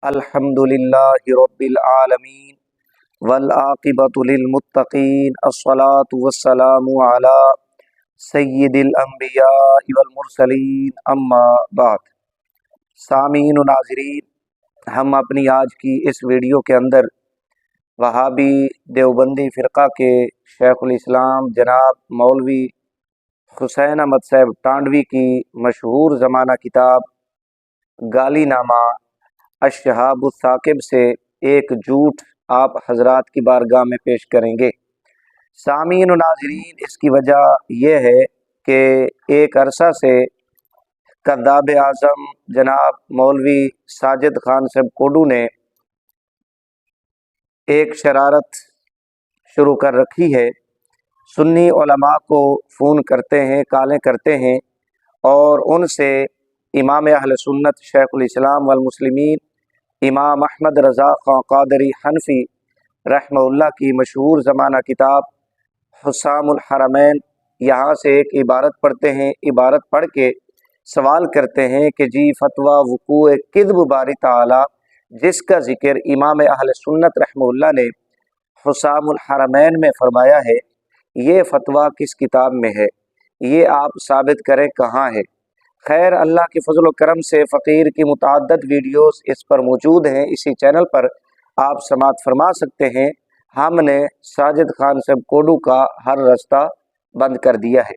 अल्हम्दुलिल्लाहि रब्बिल आलमीन वल्आक़िबतु लिलमुत्तक़ीन अस्सलातु वस्सलामु अला सय्यिदिल अंबियाइ वल मुरसलीन अम्मा बाद। सामीन व नाज़रीन, हम अपनी आज की इस वीडियो के अंदर वहाबी देवबंदी फ़िरक़ा के शेखुल इस्लाम जनाब मौलवी हुसैन अहमद साहब टांडवी की मशहूर ज़माना किताब गालीनामा अश-शहाबुस साकिब से एक झूठ आप हजरात की बारगाह में पेश करेंगे। सामीन व नाज़रीन, इसकी वजह यह है कि एक अरसा से कद्दाब आज़म जनाब मौलवी साजिद खान साहब कोडू ने एक शरारत शुरू कर रखी है। सुन्नी उलमा को फ़ोन करते हैं, कालें करते हैं और उनसे इमाम अहले सुन्नत शेखुल इस्लाम वल मुस्लिमीन इमाम अहमद रज़ा खां क़ादरी हनफी रहमहुल्लाह की मशहूर ज़माना किताब हुस्सामुल हरमैन, यहाँ से एक इबारत पढ़ते हैं। इबारत पढ़ के सवाल करते हैं कि जी फतवा वुक़ूए किज़्ब बारी ताला, जिसका ज़िक्र इमाम अहले सुन्नत रहमहुल्लाह ने हुस्सामुल हरमैन में फ़रमाया है, ये फतवा किस किताब में है, ये आप साबित करें कहाँ है। खैर, अल्लाह के फजल व करम से फ़कीर की मुतअद्दिद वीडियोस इस पर मौजूद हैं। इसी चैनल पर आप समाअत फरमा सकते हैं। हमने साजिद खान साहब कोडू का हर रास्ता बंद कर दिया है।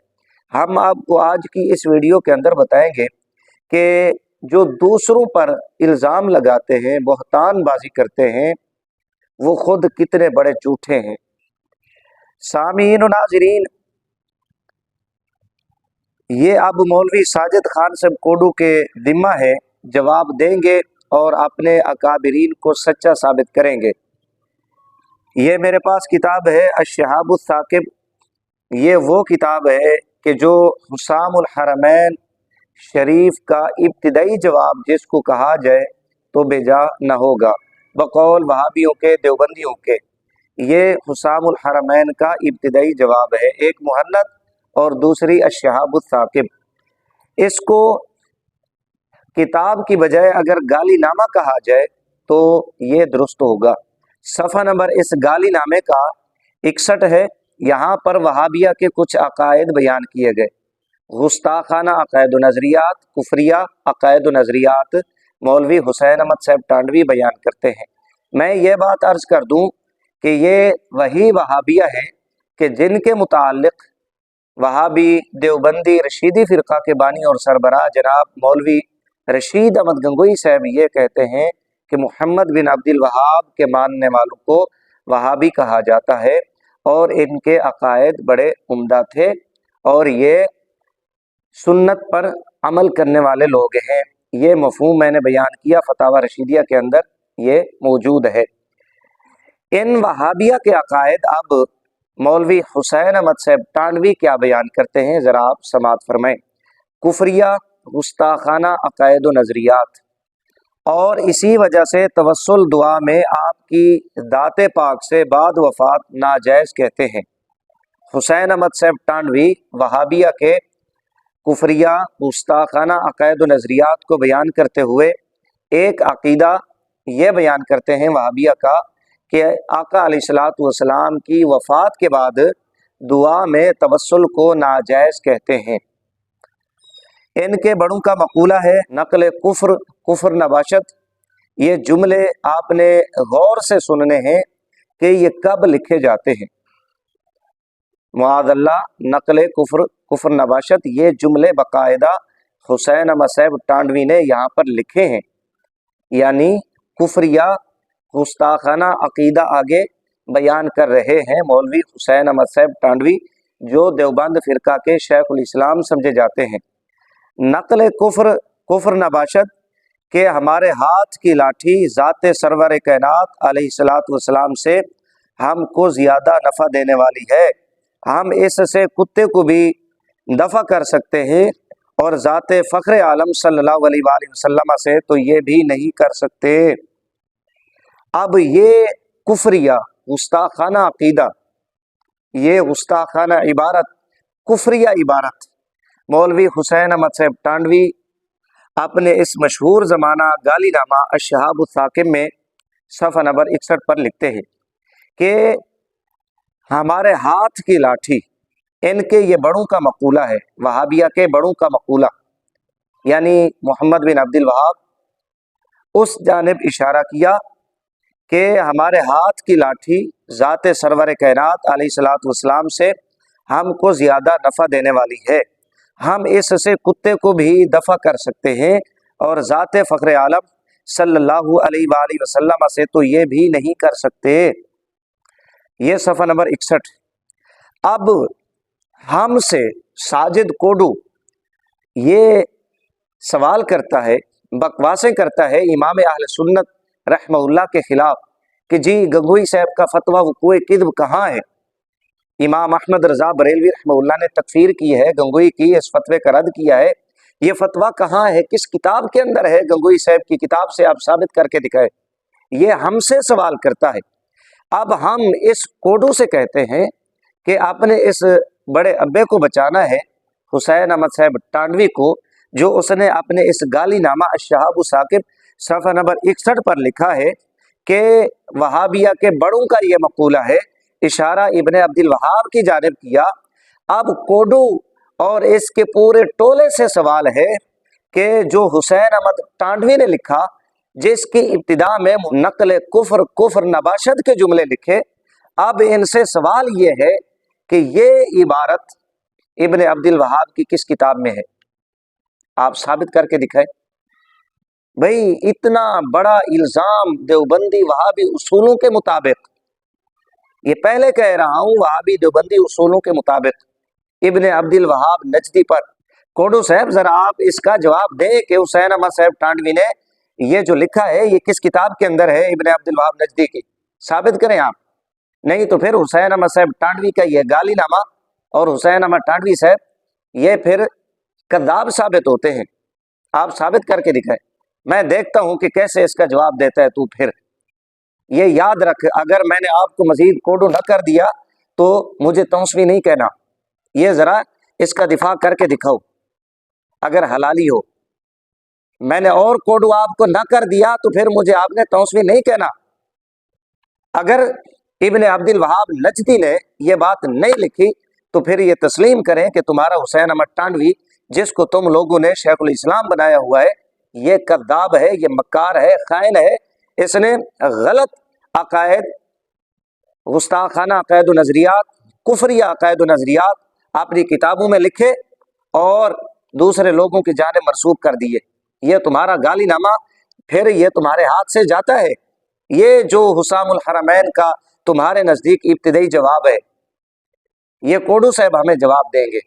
हम आपको आज की इस वीडियो के अंदर बताएंगे कि जो दूसरों पर इल्ज़ाम लगाते हैं, बहतानबाजी करते हैं, वो खुद कितने बड़े झूठे हैं। सामीन व नाज़रीन, ये अब मौलवी साजिद खान साहब कोडू के ज़िम्मा है, जवाब देंगे और अपने अकाबिरीन को सच्चा साबित करेंगे। ये मेरे पास किताब है अश-शहाबुस साकिब। ये वो किताब है कि जो हुस्सामुल हरमैन शरीफ का इब्तिदाई जवाब जिसको कहा जाए तो बेजा न होगा, बकौल वहाबियों के, देवबंदियों के। ये हुस्सामुल हरमैन का इब्तिदाई जवाब है, एक मुहन्नद और दूसरी अश-शहाबुस साकिब। इसको किताब की बजाय अगर गालीनामा कहा जाए तो ये दुरुस्त होगा। सफ़ा नंबर इस गालीनामे का 61 है। यहाँ पर वहाबिया के कुछ अकायद बयान किए गए, गुस्ताखाना अकायद नज़रियात, कुफरिया अकायद नज़रियात मौलवी हुसैन अहमद साहब टांडवी बयान करते हैं। मैं ये बात अर्ज़ कर दूँ कि ये वही वहाबिया है कि जिनके मुताल्लिक़ वहाबी देवबंदी रशीदी फ़िरक़ा के बानी और सरबराह जनाब मौलवी रशीद अहमद गंगोई साहब ये कहते हैं कि मोहम्मद बिन अब्दुल वहाब के मानने वालों को वहाबी कहा जाता है और इनके अकायद बड़े उम्दा थे और ये सुन्नत पर अमल करने वाले लोग हैं। ये मफ़हूम मैंने बयान किया, फतावा रशीदिया के अंदर ये मौजूद है। इन वहाबिया के अकायद अब मौलवी हुसैन अहमद साहब टांडवी क्या बयान करते हैं, ज़रा आप समाअत फरमाएं। कुफरिया गुस्ताखाना अकायद नज़रियात, और इसी वजह से तवस्सुल दुआ में आपकी दाते पाक से बाद वफ़ात नाजायज़ कहते हैं। हुसैन अहमद साहब टांडवी वहाबिया के कुफरिया गुस्ताखाना अकायद नज़रियात को बयान करते हुए एक अकीदा ये बयान करते हैं वहाबिया का कि आका अलैहिस्सलातु वस्सलाम की वफ़ात के बाद दुआ में तवस्सुल को नाजायज़ कहते हैं। इनके बड़ों का मक़ूला है नक़ल कुफ्र कुफ्र नबाशत। ये जुमले आपने गौर से सुनने हैं कि ये कब लिखे जाते हैं। मुआज़ल्लाह, नक़ल कुफ्र कुफ्र नबाशत, ये जुमले बाकायदा हुसैन अहमद साहब टांडवी ने यहाँ पर लिखे हैं। यानी कुफरिया गुस्ताखाना अकीदा आगे बयान कर रहे हैं मौलवी हुसैन अहमद साहब टांडवी, जो देवबंद फ़िरक़ा के शेखुल इस्लाम समझे जाते हैं। नक़ल कुफ्र कुफ्र नबाशत के हमारे हाथ की लाठी ज़ाते सरवर कायनात अलैहिस्सलातु वस्सलाम से हमको ज़्यादा नफ़ा देने वाली है। हम इससे कुत्ते को भी दफ़ा कर सकते हैं और ज़ाते फ़ख्र आलम सल्लल्लाहु अलैहि वसल्लम से तो ये भी नहीं कर सकते। अब ये कुफरिया गुस्ताखाना अकीदा, ये गुस्ताखाना इबारत, कुफरिया इबारत मौलवी हुसैन अहमद साहब टांडवी अपने इस मशहूर ज़माना गाली नामा अश-शहाब साकिब में सफ़ा नंबर 61 पर लिखते हैं कि हमारे हाथ की लाठी, इनके ये बड़ों का मकूला है, वहाबिया के बड़ों का मकूला, यानी मोहम्मद बिन अब्दुल वहाब उस जानिब इशारा किया कि हमारे हाथ की लाठी ज़ात सरवर कायनात अलैहिस्सलातु वस्सलाम से हमको ज़्यादा नफ़ा देने वाली है, हम इससे कुत्ते को भी दफ़ा कर सकते हैं और ज़ात फ़ख्र आलम सल्लल्लाहु अलैहि वसल्लम से तो ये भी नहीं कर सकते। ये सफ़ा नंबर 61। अब हमसे साजिद कोडू ये सवाल करता है, बकवासें करता है इमाम अहले सुन्नत रहमहुल्लाह के ख़िलाफ़ कि जी गंगोई साहब का फतवा वक़ूए किज़्ब कहाँ है। इमाम अहमद रज़ा बरेलवी रहमहुल्लाह ने तकफ़ीर की है गंगोई की, इस फतवे का रद्द किया है। ये फतवा कहाँ है, किस किताब के अंदर है? गंगोई साहब की किताब से आप साबित करके दिखाए। ये हमसे सवाल करता है। अब हम इस कोडू से कहते हैं कि आपने इस बड़े अब्बे को बचाना है, हुसैन अहमद साहब टांडवी को, जो उसने अपने इस गाली नामा अश-शहाब साकिब सफ़ा नंबर 61 पर लिखा है कि वहाबिया के बड़ों का ये मकूला है, इशारा इब्ने अब्दुल वहाब की जानिब किया। अब कोडू और इसके पूरे टोले से सवाल है कि जो हुसैन अहमद टांडवी ने लिखा, जिसकी इब्तिदा में नकल कुफ्र कुफ्र नबाशद के जुमले लिखे, अब इनसे सवाल ये है कि ये इबारत इब्ने अब्दुल वहाब की किस किताब में है? आप साबित करके दिखाए। भाई इतना बड़ा इल्ज़ाम देवबंदी वहाबी उसूलों के मुताबिक, ये पहले कह रहा हूँ, वहाबी देवबंदी उसूलों के मुताबिक इब्ने अब्दुल वहाब नजदी पर। कोडू साहब जरा आप इसका जवाब दें कि हुसैन अहमद साहब टांडवी ने ये जो लिखा है ये किस किताब के अंदर है इब्ने अब्दुल वहाब नजदी की, साबित करें आप। नहीं तो फिर हुसैन अहमद साहब टांडवी का ये गाली नामा और हुसैन अहमद टांडवी साहब ये फिर कद्दाब साबित होते हैं। आप साबित करके दिखाएं, मैं देखता हूं कि कैसे इसका जवाब देता है तू। फिर ये याद रख, अगर मैंने आपको मजीद कोडू न कर दिया तो मुझे तौसवी नहीं कहना। ये जरा इसका दिफा करके दिखाओ अगर हलाली हो। मैंने और कोडू आपको न कर दिया तो फिर मुझे आपने तौसवी नहीं कहना। अगर इब्ने अब्दुल वहाब नजदी ने यह बात नहीं लिखी तो फिर ये तस्लीम करें कि तुम्हारा हुसैन अहमद टांडवी, जिसको तुम लोगों ने शेखुल इस्लाम बनाया हुआ है, ये कद्दाब है, ये मक्कार है, खाइन है। इसने गलत अकायद, गुस्ताखाना अकायद व नज़रियात, कुफरिया अकायद व नज़रियात अपनी किताबों में लिखे और दूसरे लोगों की जाने मरसूख कर दिए। ये तुम्हारा गाली नामा फिर ये तुम्हारे हाथ से जाता है। ये जो हुसामुल हरमैन का तुम्हारे नज़दीक इब्तिदाई जवाब है, ये कोडू साहब हमें जवाब देंगे।